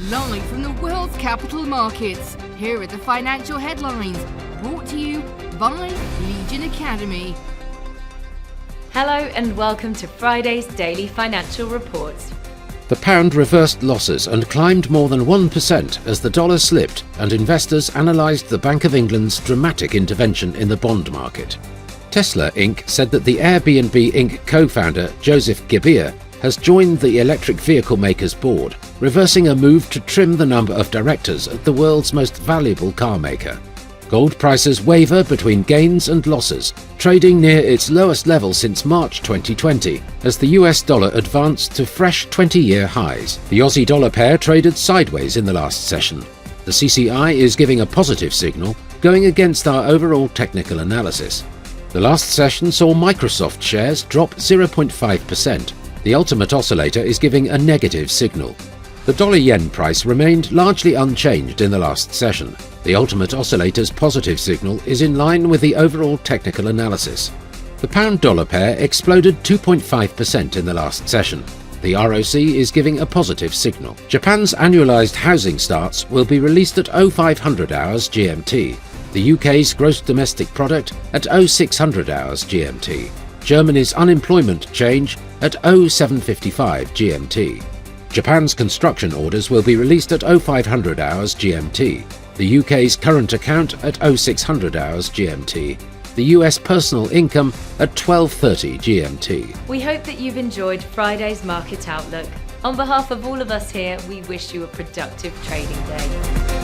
Live from the world's capital markets, here are the financial headlines, brought to you by Legion Academy. Hello and welcome to Friday's Daily Financial Reports. The pound reversed losses and climbed more than 1% as the dollar slipped and investors analysed the Bank of England's dramatic intervention in the bond market. Tesla Inc. said that the Airbnb Inc. co-founder Joseph Gebeer has joined the electric vehicle maker's board, reversing a move to trim the number of directors at the world's most valuable car maker. Gold prices waver between gains and losses, trading near its lowest level since March 2020, as the US dollar advanced to fresh 20-year highs. The Aussie dollar pair traded sideways in the last session. The CCI is giving a positive signal, going against our overall technical analysis. The last session saw Microsoft shares drop 0.5%. The ultimate oscillator is giving a negative signal. The dollar-yen price remained largely unchanged in the last session. The ultimate oscillator's positive signal is in line with the overall technical analysis. The pound-dollar pair exploded 2.5% in the last session. The ROC is giving a positive signal. Japan's annualized housing starts will be released at 0500 hours GMT. The UK's gross domestic product at 0600 hours GMT. Germany's unemployment change at 0755 GMT. Japan's construction orders will be released at 0500 hours GMT. The UK's current account at 0600 hours GMT. The US personal income at 12:30 GMT. We hope that you've enjoyed Friday's Market Outlook. On behalf of all of us here, we wish you a productive trading day.